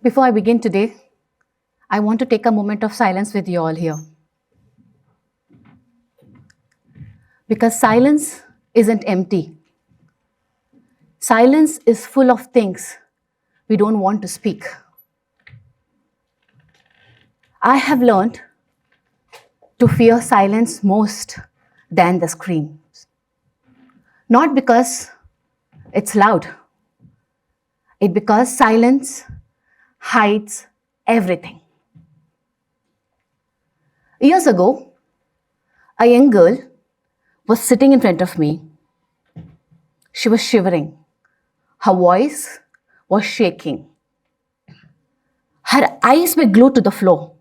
Before I begin today, I want to take a moment of silence with you all here. Because silence isn't empty. Silence is full of things we don't want to speak. I have learned to fear silence most than the screams. Not because it's loud, it's because silence hides everything. Years ago, a young girl was sitting in front of me. She was shivering. Her voice was shaking. Her eyes were glued to the floor.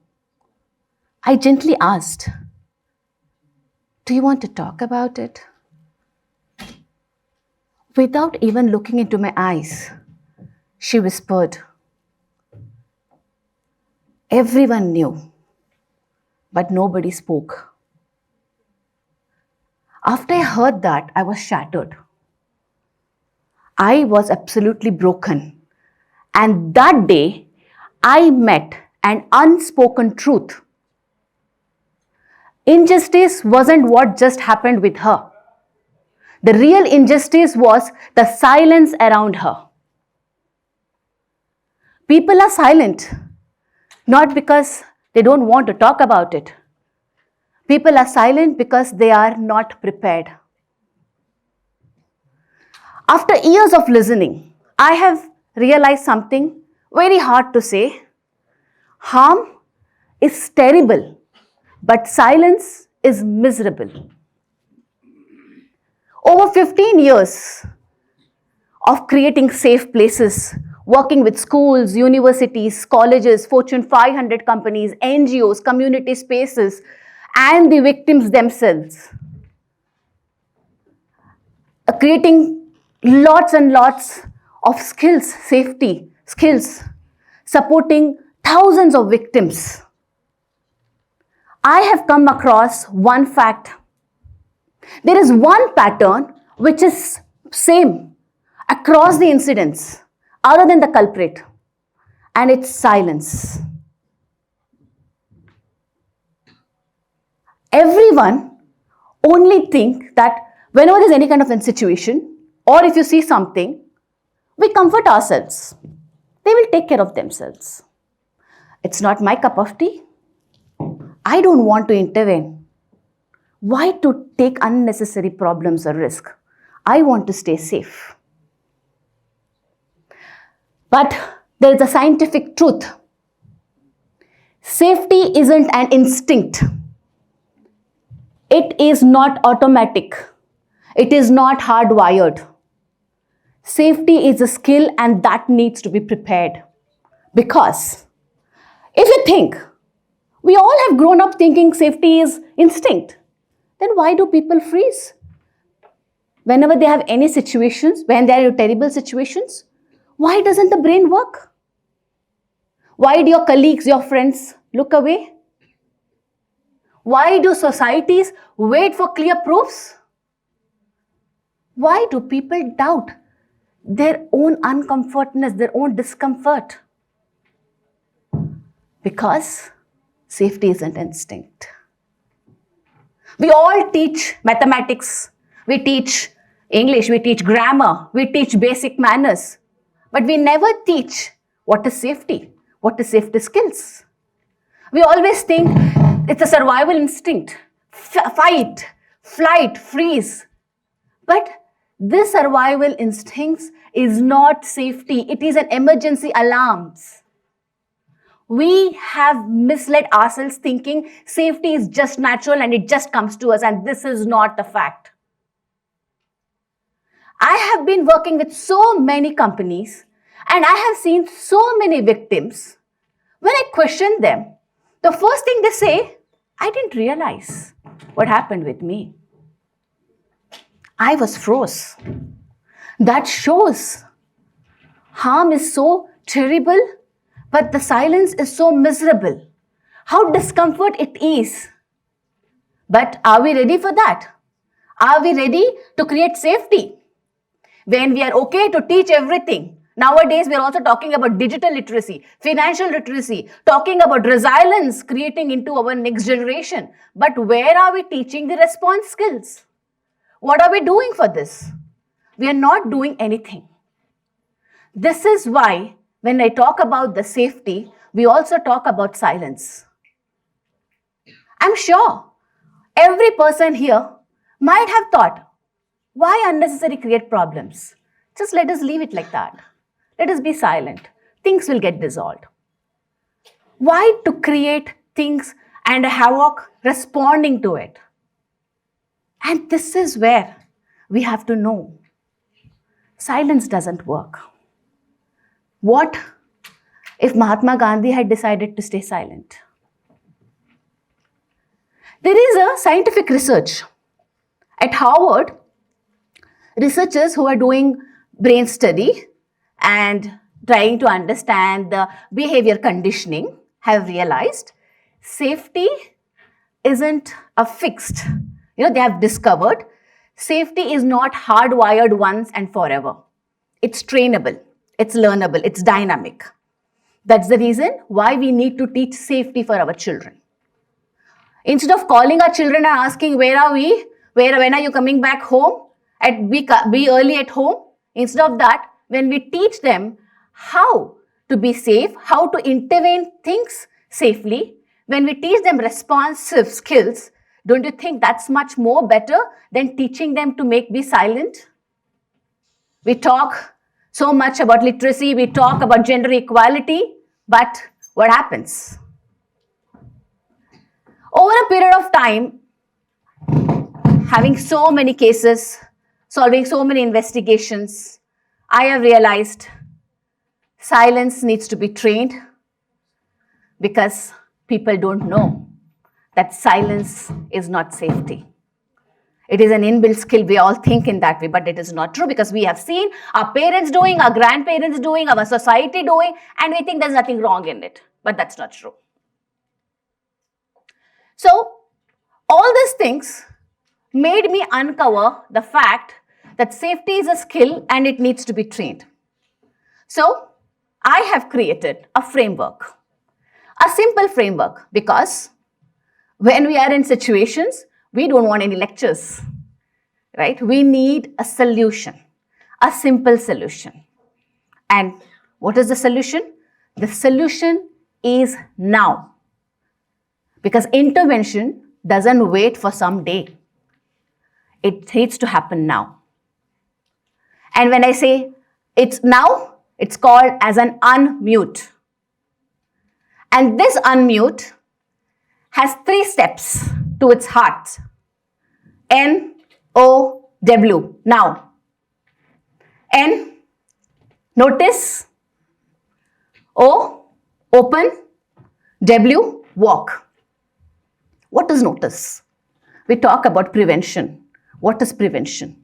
I gently asked, "Do you want to talk about it?" Without even looking into my eyes, she whispered. Everyone knew, but nobody spoke. After I heard that, I was shattered. I was absolutely broken. And that day, I met an unspoken truth. Injustice wasn't what just happened with her. The real injustice was the silence around her. People are silent, not because they don't want to talk about it. People are silent because they are not prepared. After years of listening, I have realized something very hard to say. Harm is terrible, but silence is miserable. Over 15 years of creating safe places, working with schools, universities, colleges, Fortune 500 companies, NGOs, community spaces, and the victims themselves, creating lots and lots of skills, safety skills, supporting thousands of victims. I have come across one fact. There is one pattern which is same across the incidents other than the culprit, and it's silence. Everyone only think that whenever there's any kind of a situation, or if you see something, we comfort ourselves. They will take care of themselves. It's not my cup of tea. I don't want to intervene. Why to take unnecessary problems or risk? I want to stay safe. But there is a scientific truth. Safety isn't an instinct. It is not automatic. It is not hardwired. Safety is a skill and that needs to be prepared. Because if you think, we all have grown up thinking safety is instinct, then why do people freeze? Whenever they have any situations, when they are in terrible situations, why doesn't the brain work? Why do your colleagues, your friends look away? Why do societies wait for clear proofs? Why do people doubt their own uncomfortness, their own discomfort? Because safety isn't instinct. We all teach mathematics, we teach English, we teach grammar, we teach basic manners, but we never teach what is safety, what is safety skills. We always think it's a survival instinct, fight, flight, freeze. But this survival instinct is not safety, it is an emergency alarms. We have misled ourselves thinking safety is just natural and it just comes to us, and this is not the fact. I have been working with so many companies and I have seen so many victims. When I question them, the first thing they say, I didn't realize what happened with me. I was froze. That shows harm is so terrible, but the silence is so miserable. How discomfort it is. But are we ready for that? Are we ready to create safety? When we are okay to teach everything, Nowadays, we are also talking about digital literacy, financial literacy, talking about resilience, creating into our next generation. But where are we teaching the response skills? What are we doing for this? We are not doing anything. This is why when I talk about the safety, we also talk about silence. I'm sure every person here might have thought, why unnecessarily create problems? Just let us leave it like that. Let us be silent. Things will get dissolved. Why to create things and havoc responding to it? And this is where we have to know silence doesn't work. What if Mahatma Gandhi had decided to stay silent? There is a scientific research at Harvard. Researchers who are doing brain study and trying to understand the behavior conditioning have realized safety isn't a fixed. They have discovered safety is not hardwired once and forever. It's trainable, it's learnable, it's dynamic. That's the reason why we need to teach safety for our children. Instead of calling our children and asking, where are we? When are you coming back home? Be early at home. Instead of that, when we teach them how to be safe, how to intervene things safely, when we teach them responsive skills, don't you think that's much more better than teaching them to be silent? We talk so much about literacy, we talk about gender equality, but what happens? Over a period of time, having so many cases, solving so many investigations, I have realized silence needs to be trained because people don't know that silence is not safety. It is an inbuilt skill. We all think in that way, but it is not true because we have seen our parents doing, our grandparents doing, our society doing, and we think there's nothing wrong in it. But that's not true. So, all these things made me uncover the fact that safety is a skill and it needs to be trained. So, I have created a framework, a simple framework, because when we are in situations, we don't want any lectures, right? We need a solution, a simple solution. And what is the solution? The solution is now. Because intervention doesn't wait for some day. It needs to happen now. And when I say it's now, it's called as an unmute. And this unmute has 3 steps to its heart. N-O-W, now. N, notice. O, open. W, walk. What is notice? We talk about prevention. What is prevention?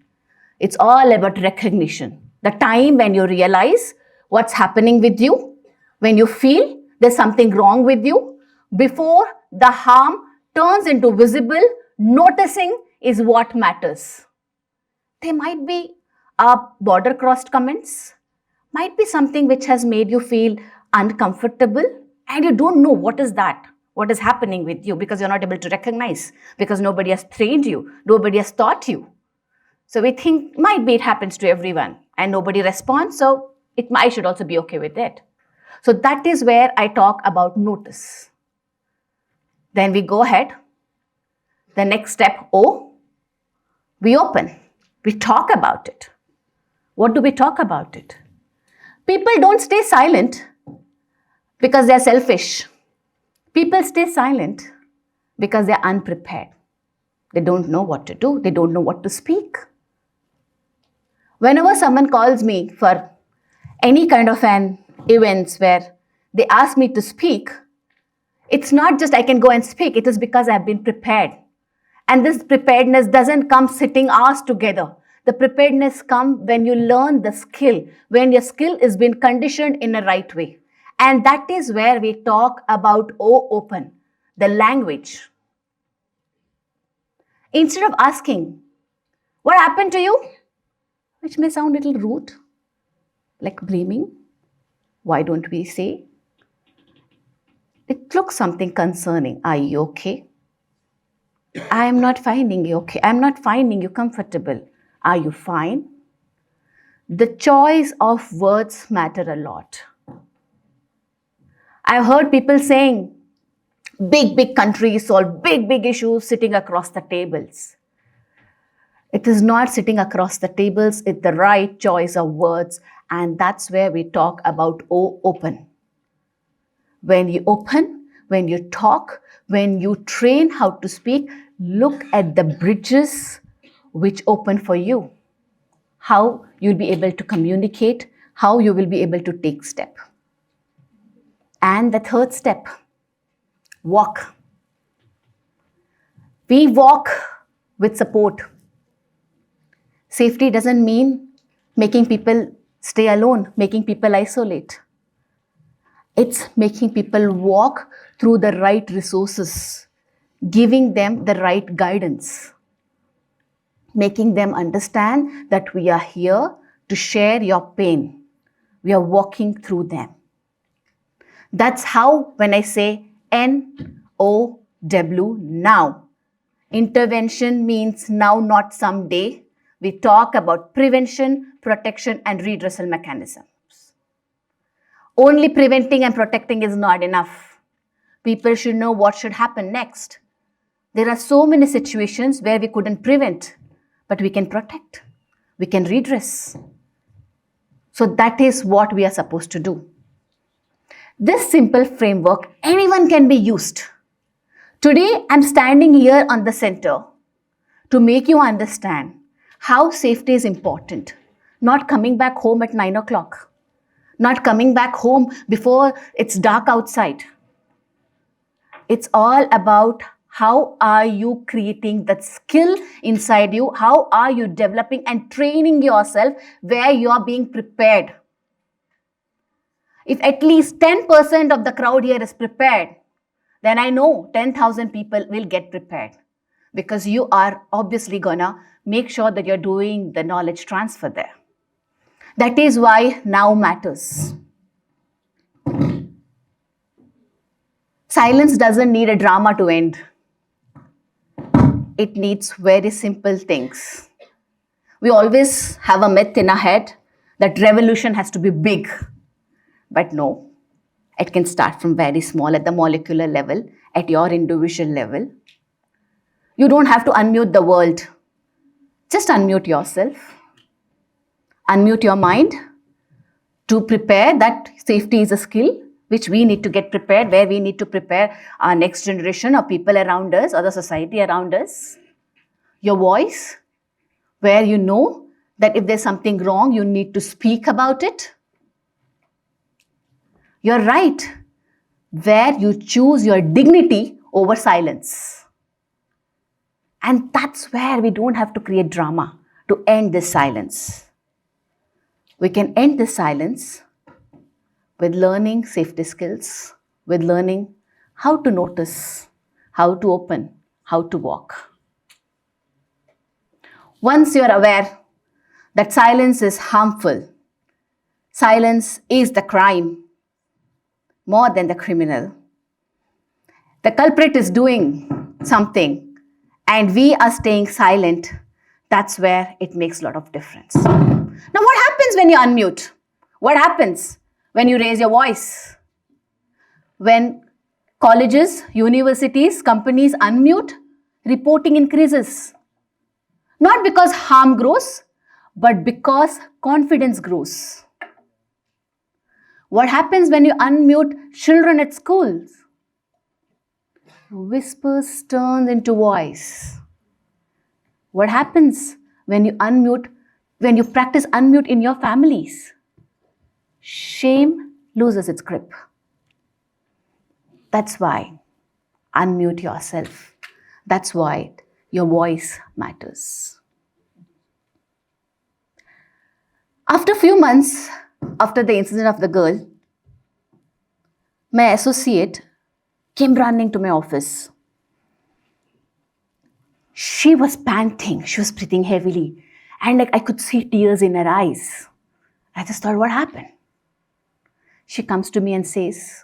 It's all about recognition. The time when you realize what's happening with you, when you feel there's something wrong with you, before the harm turns into visible, noticing is what matters. There might be border crossed comments, might be something which has made you feel uncomfortable and you don't know what is that, what is happening with you because you're not able to recognize, because nobody has trained you, nobody has taught you. So we think might be it happens to everyone and nobody responds, so I should also be okay with it. So that is where I talk about notice. Then we go ahead. The next step, O, we open. We talk about it. What do we talk about it? People don't stay silent because they're selfish. People stay silent because they're unprepared. They don't know what to do. They don't know what to speak. Whenever someone calls me for any kind of an events where they ask me to speak, it's not just I can go and speak. It is because I've been prepared. And this preparedness doesn't come sitting hours together. The preparedness comes when you learn the skill, when your skill is being conditioned in a right way. And that is where we talk about open, the language. Instead of asking, what happened to you? Which may sound a little rude. like blaming. Why don't we say, it looks something concerning. Are you okay? I am not finding you okay. I'm not finding you comfortable. Are you fine? The choice of words matter a lot. I've heard people saying, big countries solve big issues sitting across the tables. It is not sitting across the tables, it's the right choice of words. And that's where we talk about open. When you open, when you talk, when you train how to speak, look at the bridges which open for you. How you'll be able to communicate, how you will be able to take step. And the third step, walk. We walk with support. Safety doesn't mean making people stay alone, making people isolate. It's making people walk through the right resources, giving them the right guidance, making them understand that we are here to share your pain. We are walking through them. That's how when I say NOW, now. Intervention means now, not someday. We talk about prevention, protection, and redressal mechanisms. Only preventing and protecting is not enough. People should know what should happen next. There are so many situations where we couldn't prevent, but we can protect. We can redress. So that is what we are supposed to do. This simple framework, anyone can be used. Today, I'm standing here on the center to make you understand how safety is important. Not coming back home at 9 o'clock. Not coming back home before it's dark outside. It's all about how are you creating that skill inside you? How are you developing and training yourself where you are being prepared? If at least 10% of the crowd here is prepared, then I know 10,000 people will get prepared, because you are obviously gonna make sure that you're doing the knowledge transfer there. That is why now matters. Silence doesn't need a drama to end. It needs very simple things. We always have a myth in our head that revolution has to be big. But no, it can start from very small at the molecular level, at your individual level. You don't have to unmute the world. Just unmute yourself. Unmute your mind to prepare that safety is a skill which we need to get prepared, where we need to prepare our next generation or people around us or the society around us. Your voice, where you know that if there's something wrong, you need to speak about it. You're right, where you choose your dignity over silence. And that's where we don't have to create drama to end this silence. We can end this silence with learning safety skills, with learning how to notice, how to open, how to walk. Once you're aware that silence is harmful, silence is the crime more than the criminal. The culprit is doing something and we are staying silent. That's where it makes a lot of difference. Now, what happens when you unmute? What happens when you raise your voice? When colleges, universities, companies unmute, reporting increases. Not because harm grows, but because confidence grows. What happens when you unmute children at schools? Whispers turn into voice. What happens when you unmute, when you practice unmute in your families? Shame loses its grip. That's why unmute yourself. That's why your voice matters. After a few months, after the incident of the girl, my associate came running to my office. She was panting, she was breathing heavily, and I could see tears in her eyes. I just thought, what happened? She comes to me and says,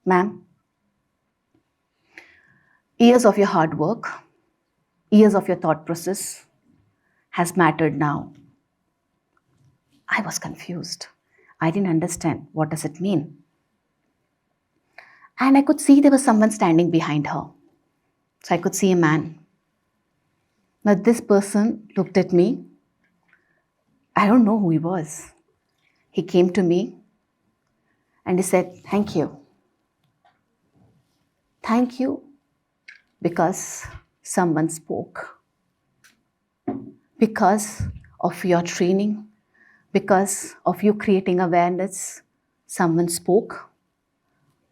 ma'am, years of your hard work, years of your thought process has mattered now. I was confused. I didn't understand. What does it mean? And I could see there was someone standing behind her. So I could see a man. Now this person looked at me. I don't know who he was. He came to me and he said, thank you. Thank you because someone spoke. Because of your training, because of you creating awareness, someone spoke.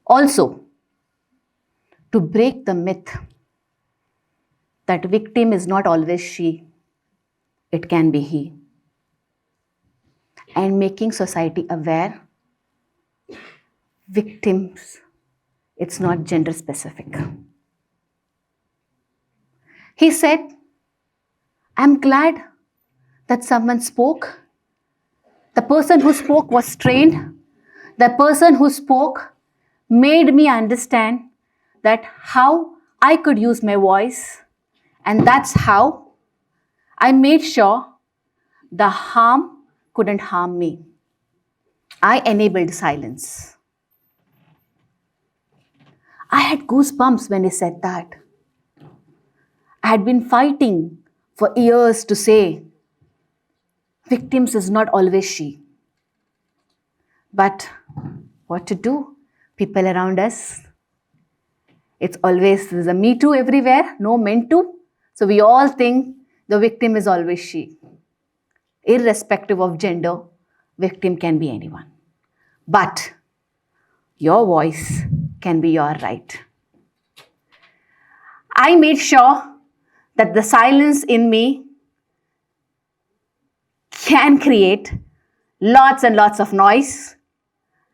Also, to break the myth that victim is not always she, it can be he. And making society aware, victims, it's not gender specific. He said, I'm glad that someone spoke. The person who spoke was trained. The person who spoke made me understand that how I could use my voice, and that's how I made sure the harm couldn't harm me. I enabled silence. I had goosebumps when he said that. I had been fighting for years to say, victims is not always she. But what to do? People around us, it's always, there's a me too everywhere, no meant to. So we all think the victim is always she. Irrespective of gender, victim can be anyone. But your voice can be your right. I made sure that the silence in me can create lots and lots of noise.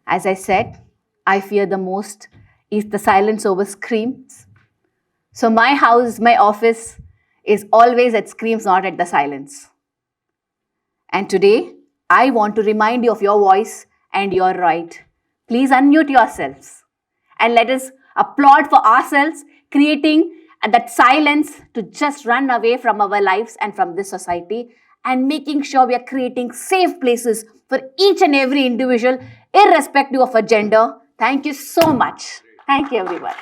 As I said, I fear the most is the silence over screams. So my house, my office is always at screams, not at the silence. And today, I want to remind you of your voice and your right. Please unmute yourselves and let us applaud for ourselves, creating that silence to just run away from our lives and from this society, and making sure we are creating safe places for each and every individual, irrespective of a gender. Thank you so much. Thank you, everyone.